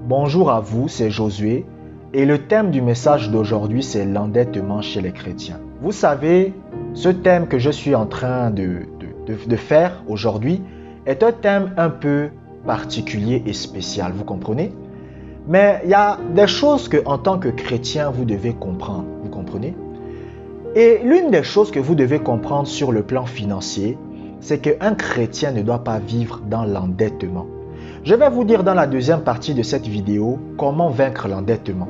Bonjour à vous, c'est Josué et le thème du message d'aujourd'hui c'est l'endettement chez les chrétiens. Vous savez, ce thème que je suis en train de faire aujourd'hui est un thème un peu particulier et spécial, vous comprenez? Mais il y a des choses que en tant que chrétien vous devez comprendre, vous comprenez? Et l'une des choses que vous devez comprendre sur le plan financier, c'est qu'un chrétien ne doit pas vivre dans l'endettement. Je vais vous dire dans la deuxième partie de cette vidéo comment vaincre l'endettement.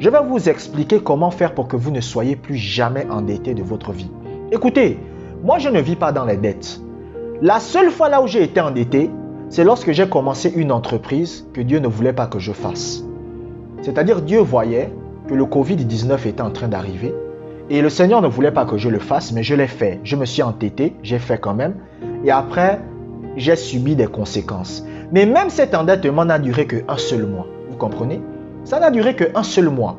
Je vais vous expliquer comment faire pour que vous ne soyez plus jamais endetté de votre vie. Écoutez, moi je ne vis pas dans les dettes. La seule fois là où j'ai été endetté, c'est lorsque j'ai commencé une entreprise que Dieu ne voulait pas que je fasse. C'est-à-dire Dieu voyait que le Covid-19 était en train d'arriver et le Seigneur ne voulait pas que je le fasse, mais je l'ai fait. Je me suis entêté, j'ai fait quand même et après j'ai subi des conséquences. Mais même cet endettement n'a duré qu'un seul mois. Vous comprenez? Ça n'a duré qu'un seul mois.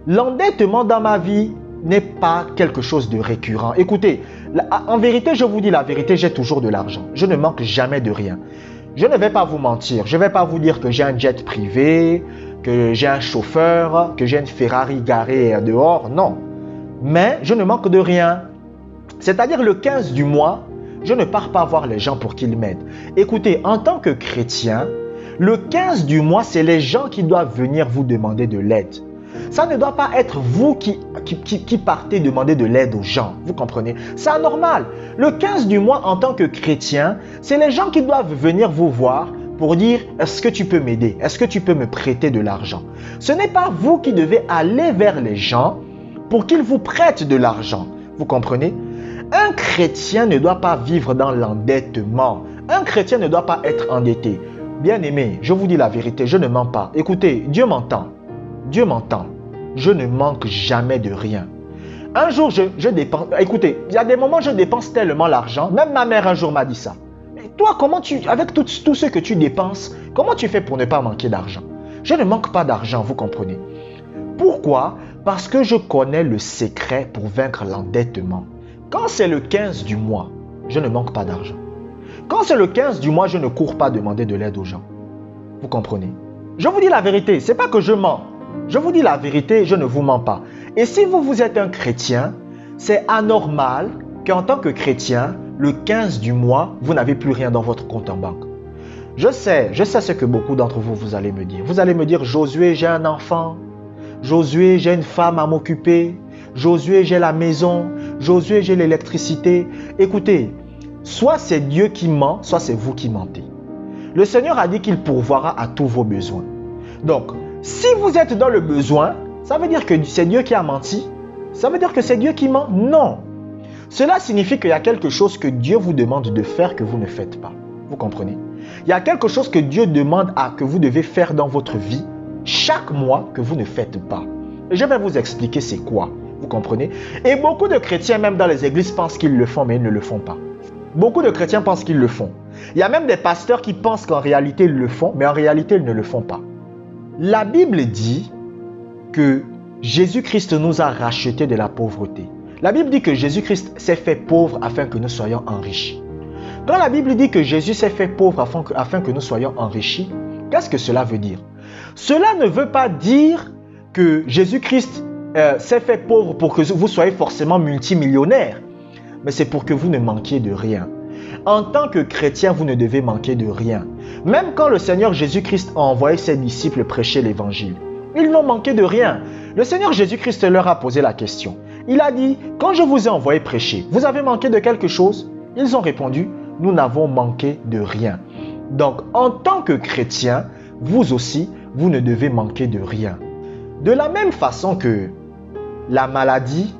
L'endettement dans ma vie n'est pas quelque chose de récurrent. Écoutez, en vérité, je vous dis la vérité, j'ai toujours de l'argent. Je ne manque jamais de rien. Je ne vais pas vous mentir. Je ne vais pas vous dire que j'ai un jet privé, que j'ai un chauffeur, que j'ai une Ferrari garée dehors. Non. Mais je ne manque de rien. C'est-à-dire le 15 du mois, je ne pars pas voir les gens pour qu'ils m'aident. Écoutez, en tant que chrétien, le 15 du mois, c'est les gens qui doivent venir vous demander de l'aide. Ça ne doit pas être vous qui partez demander de l'aide aux gens. Vous comprenez? C'est anormal. Le 15 du mois, en tant que chrétien, c'est les gens qui doivent venir vous voir pour dire « Est-ce que tu peux m'aider? Est-ce que tu peux me prêter de l'argent ?» Ce n'est pas vous qui devez aller vers les gens pour qu'ils vous prêtent de l'argent. Vous comprenez? Un chrétien ne doit pas vivre dans l'endettement. Un chrétien ne doit pas être endetté. Bien-aimé, je vous dis la vérité, je ne mens pas. Écoutez, Dieu m'entend. Dieu m'entend. Je ne manque jamais de rien. Un jour, je dépense. Écoutez, il y a des moments où je dépense tellement l'argent. Même ma mère un jour m'a dit ça. Mais toi, avec tout ce que tu dépenses, comment tu fais pour ne pas manquer d'argent? Je ne manque pas d'argent, vous comprenez? Pourquoi? Parce que je connais le secret pour vaincre l'endettement. Quand c'est le 15 du mois, je ne manque pas d'argent. Quand c'est le 15 du mois, je ne cours pas demander de l'aide aux gens. Vous comprenez? Je vous dis la vérité, ce n'est pas que je mens. Je vous dis la vérité, je ne vous mens pas. Et si vous êtes un chrétien, c'est anormal qu'en tant que chrétien, le 15 du mois, vous n'avez plus rien dans votre compte en banque. Je sais ce que beaucoup d'entre vous allez me dire. Vous allez me dire, Josué, j'ai un enfant. Josué, j'ai une femme à m'occuper. Josué, j'ai la maison. Josué, j'ai l'électricité. Écoutez, soit c'est Dieu qui ment, soit c'est vous qui mentez. Le Seigneur a dit qu'il pourvoira à tous vos besoins. Donc, si vous êtes dans le besoin, ça veut dire que c'est Dieu qui a menti? Ça veut dire que c'est Dieu qui ment? Non. Cela signifie qu'il y a quelque chose que Dieu vous demande de faire que vous ne faites pas. Vous comprenez? Il y a quelque chose que Dieu demande que vous devez faire dans votre vie chaque mois que vous ne faites pas. Et je vais vous expliquer c'est quoi. Vous comprenez? Et beaucoup de chrétiens, même dans les églises, pensent qu'ils le font, mais ils ne le font pas. Beaucoup de chrétiens pensent qu'ils le font. Il y a même des pasteurs qui pensent qu'en réalité, ils le font, mais en réalité, ils ne le font pas. La Bible dit que Jésus-Christ nous a rachetés de la pauvreté. La Bible dit que Jésus-Christ s'est fait pauvre afin que nous soyons enrichis. Quand la Bible dit que Jésus s'est fait pauvre afin que nous soyons enrichis, qu'est-ce que cela veut dire? Cela ne veut pas dire que Jésus-Christ s'est fait pauvre pour que vous soyez forcément multimillionnaire, mais c'est pour que vous ne manquiez de rien. En tant que chrétien, vous ne devez manquer de rien. Même quand le Seigneur Jésus-Christ a envoyé ses disciples prêcher l'évangile, ils n'ont manqué de rien. Le Seigneur Jésus-Christ leur a posé la question. Il a dit, quand je vous ai envoyé prêcher, vous avez manqué de quelque chose? Ils ont répondu, nous n'avons manqué de rien. Donc, en tant que chrétien, vous aussi, vous ne devez manquer de rien. De la même façon que la maladie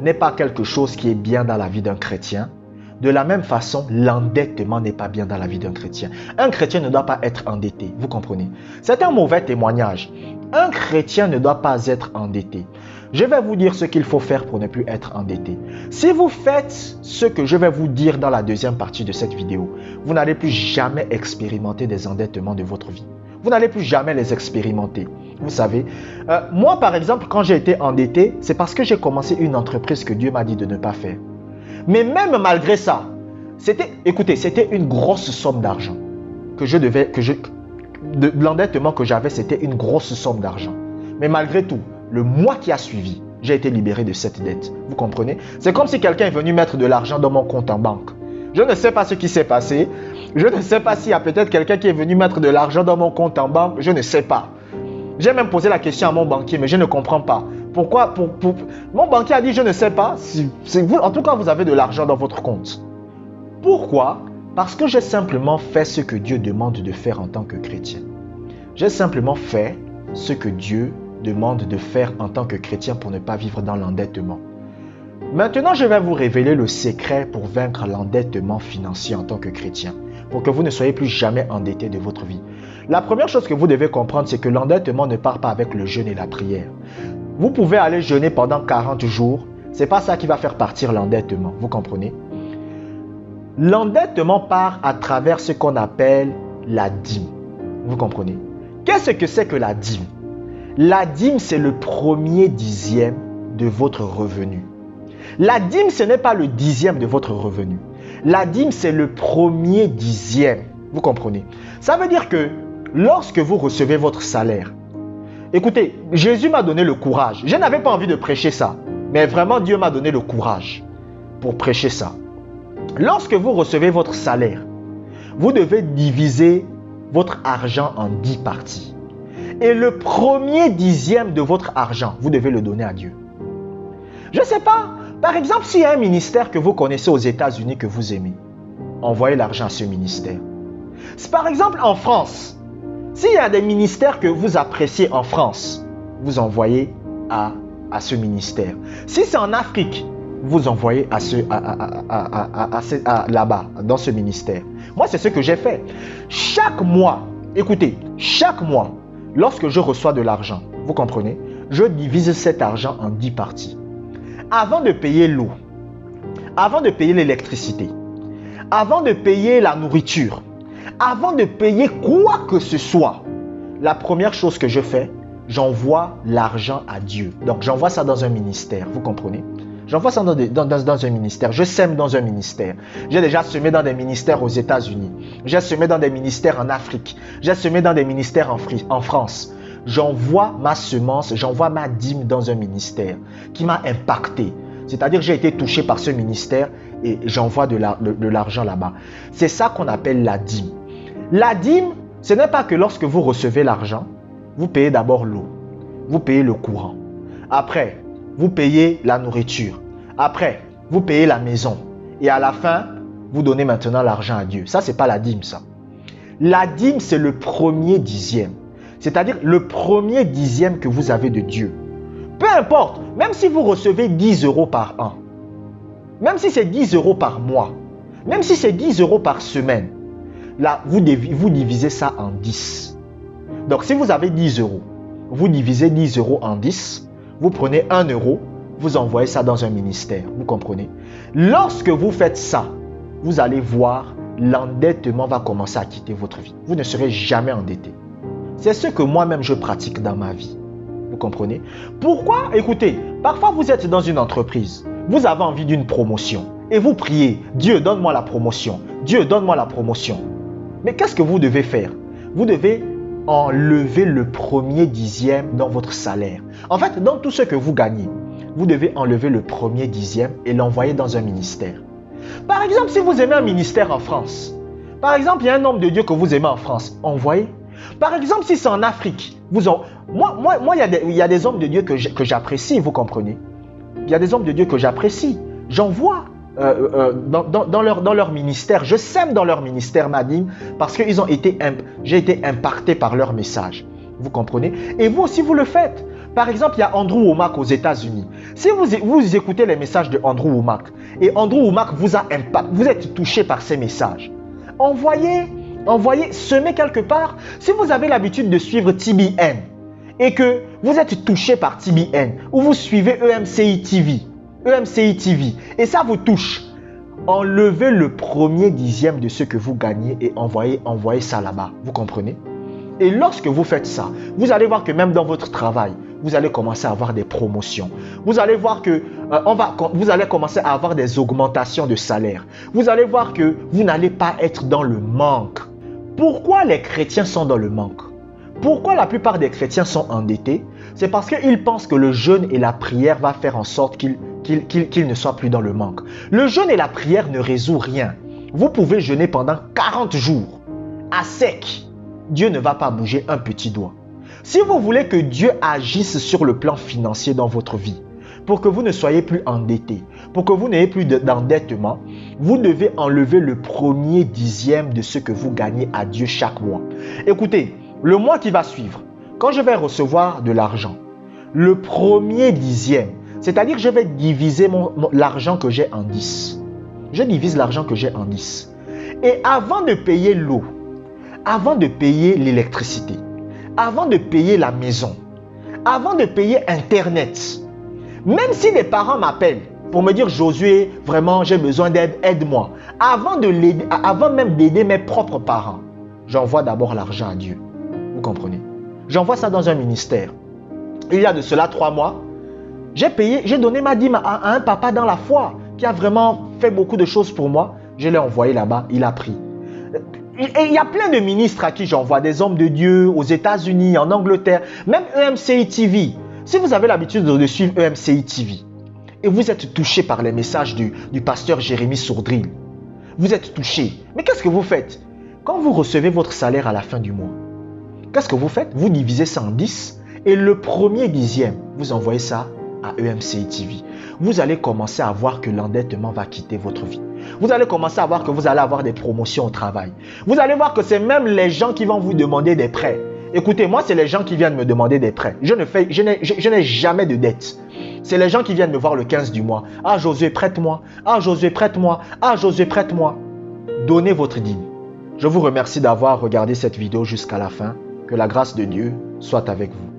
n'est pas quelque chose qui est bien dans la vie d'un chrétien, de la même façon, l'endettement n'est pas bien dans la vie d'un chrétien. Un chrétien ne doit pas être endetté, vous comprenez? C'est un mauvais témoignage. Un chrétien ne doit pas être endetté. Je vais vous dire ce qu'il faut faire pour ne plus être endetté. Si vous faites ce que je vais vous dire dans la deuxième partie de cette vidéo, vous n'allez plus jamais expérimenter des endettements de votre vie. Vous n'allez plus jamais les expérimenter. Vous savez, moi par exemple, quand j'ai été endetté, c'est parce que j'ai commencé une entreprise que Dieu m'a dit de ne pas faire. Mais même malgré ça, c'était une grosse somme d'argent que l'endettement que j'avais, c'était une grosse somme d'argent. Mais malgré tout, le mois qui a suivi, j'ai été libéré de cette dette. Vous comprenez? C'est comme si quelqu'un est venu mettre de l'argent dans mon compte en banque. Je ne sais pas ce qui s'est passé. Je ne sais pas s'il y a peut-être quelqu'un qui est venu mettre de l'argent dans mon compte en banque. Je ne sais pas. J'ai même posé la question à mon banquier, mais je ne comprends pas. Pourquoi Mon banquier a dit, je ne sais pas. Vous, en tout cas, vous avez de l'argent dans votre compte. Pourquoi? Parce que j'ai simplement fait ce que Dieu demande de faire en tant que chrétien. J'ai simplement fait ce que Dieu demande de faire en tant que chrétien pour ne pas vivre dans l'endettement. Maintenant, je vais vous révéler le secret pour vaincre l'endettement financier en tant que chrétien, pour que vous ne soyez plus jamais endetté de votre vie. La première chose que vous devez comprendre, c'est que l'endettement ne part pas avec le jeûne et la prière. Vous pouvez aller jeûner pendant 40 jours, ce n'est pas ça qui va faire partir l'endettement, vous comprenez? L'endettement part à travers ce qu'on appelle la dîme, vous comprenez? Qu'est-ce que c'est que la dîme? La dîme, c'est le premier dixième de votre revenu. La dîme, ce n'est pas le dixième de votre revenu. La dîme, c'est le premier dixième. Vous comprenez? Ça veut dire que lorsque vous recevez votre salaire, écoutez, Jésus m'a donné le courage. Je n'avais pas envie de prêcher ça, mais vraiment Dieu m'a donné le courage pour prêcher ça. Lorsque vous recevez votre salaire, vous devez diviser votre argent en 10 parties. Et le premier dixième de votre argent, vous devez le donner à Dieu. Je ne sais pas, par exemple, s'il y a un ministère que vous connaissez aux États-Unis que vous aimez, envoyez l'argent à ce ministère. Par exemple, en France, s'il y a des ministères que vous appréciez en France, vous envoyez à ce ministère. Si c'est en Afrique, vous envoyez là-bas, dans ce ministère. Moi, c'est ce que j'ai fait. Chaque mois, écoutez, chaque mois, lorsque je reçois de l'argent, vous comprenez, je divise cet argent en 10 parties. Avant de payer l'eau, avant de payer l'électricité, avant de payer la nourriture, avant de payer quoi que ce soit, la première chose que je fais, j'envoie l'argent à Dieu. Donc, j'envoie ça dans un ministère, vous comprenez? J'envoie ça dans un ministère. Je sème dans un ministère. J'ai déjà semé dans des ministères aux États-Unis. J'ai semé dans des ministères en Afrique. J'ai semé dans des ministères en France. J'envoie ma semence, j'envoie ma dîme dans un ministère qui m'a impacté. C'est-à-dire que j'ai été touché par ce ministère et j'envoie de l'argent là-bas. C'est ça qu'on appelle la dîme. La dîme, ce n'est pas que lorsque vous recevez l'argent, vous payez d'abord l'eau, vous payez le courant. Après, vous payez la nourriture. Après, vous payez la maison. Et à la fin, vous donnez maintenant l'argent à Dieu. Ça, ce n'est pas la dîme, ça. La dîme, c'est le premier dixième. C'est-à-dire le premier dixième que vous avez de Dieu. Peu importe, même si vous recevez 10 € par an, même si c'est 10 € par mois, même si c'est 10 € par semaine, là, vous divisez ça en 10. Donc, si vous avez 10 €, vous divisez 10 € en 10, vous prenez 1 €, vous envoyez ça dans un ministère, vous comprenez? Lorsque vous faites ça, vous allez voir, l'endettement va commencer à quitter votre vie. Vous ne serez jamais endetté. C'est ce que moi-même je pratique dans ma vie. Vous comprenez? Pourquoi? Écoutez, parfois vous êtes dans une entreprise, vous avez envie d'une promotion et vous priez, Dieu donne-moi la promotion, Dieu donne-moi la promotion. Mais qu'est-ce que vous devez faire? Vous devez enlever le premier dixième dans votre salaire. En fait, dans tout ce que vous gagnez, vous devez enlever le premier dixième et l'envoyer dans un ministère. Par exemple, si vous aimez un ministère en France, par exemple, il y a un homme de Dieu que vous aimez en France, envoyez. Par exemple, si c'est en Afrique, moi, il y a des hommes de Dieu que j'apprécie, vous comprenez? Il y a des hommes de Dieu que j'apprécie. J'envoie dans leur ministère. Je sème dans leur ministère ma dîme parce que j'ai été impacté par leur message. Vous comprenez? Et vous aussi, vous le faites. Par exemple, il y a Andrew Wommack aux États-Unis. Si vous écoutez les messages de Andrew Wommack et Andrew Wommack vous a impacté, vous êtes touché par ces messages, envoyez, semez quelque part. Si vous avez l'habitude de suivre TBN et que vous êtes touché par TBN ou vous suivez EMCI TV et ça vous touche, enlevez le premier dixième de ce que vous gagnez et envoyez ça là-bas. Vous comprenez? Et lorsque vous faites ça, vous allez voir que même dans votre travail, vous allez commencer à avoir des promotions. Vous allez voir que vous allez commencer à avoir des augmentations de salaire. Vous allez voir que vous n'allez pas être dans le manque. Pourquoi les chrétiens sont dans le manque? Pourquoi la plupart des chrétiens sont endettés? C'est parce qu'ils pensent que le jeûne et la prière va faire en sorte qu'ils ne soient plus dans le manque. Le jeûne et la prière ne résout rien. Vous pouvez jeûner pendant 40 jours à sec. Dieu ne va pas bouger un petit doigt. Si vous voulez que Dieu agisse sur le plan financier dans votre vie, pour que vous ne soyez plus endetté, pour que vous n'ayez plus d'endettement, vous devez enlever le premier dixième de ce que vous gagnez à Dieu chaque mois. Écoutez, le mois qui va suivre, quand je vais recevoir de l'argent, le premier dixième, c'est-à-dire je vais diviser l'argent que j'ai en 10. Je divise l'argent que j'ai en 10. Et avant de payer l'eau, avant de payer l'électricité, avant de payer la maison, avant de payer Internet, même si les parents m'appellent pour me dire « Josué, vraiment j'ai besoin d'aide, aide-moi ». Avant même d'aider mes propres parents, j'envoie d'abord l'argent à Dieu. Vous comprenez? J'envoie ça dans un ministère. Il y a de cela 3 mois, j'ai donné ma dîme à un papa dans la foi qui a vraiment fait beaucoup de choses pour moi. Je l'ai envoyé là-bas, il a pris. Et il y a plein de ministres à qui j'envoie, des hommes de Dieu aux États-Unis, en Angleterre, même EMCI TV. Si vous avez l'habitude de suivre EMCI TV et vous êtes touché par les messages du pasteur Jérémie Sourdril, vous êtes touché. Mais qu'est-ce que vous faites? Quand vous recevez votre salaire à la fin du mois, qu'est-ce que vous faites? Vous divisez ça en 10 et le premier dixième, vous envoyez ça à EMCI TV. Vous allez commencer à voir que l'endettement va quitter votre vie. Vous allez commencer à voir que vous allez avoir des promotions au travail. Vous allez voir que c'est même les gens qui vont vous demander des prêts. Écoutez, moi, c'est les gens qui viennent me demander des prêts. Je n'ai jamais de dette. C'est les gens qui viennent me voir le 15 du mois. « Ah, Josué, prête-moi. Ah, Josué, prête-moi. Ah, Josué, prête-moi. » Donnez votre dîme. Je vous remercie d'avoir regardé cette vidéo jusqu'à la fin. Que la grâce de Dieu soit avec vous.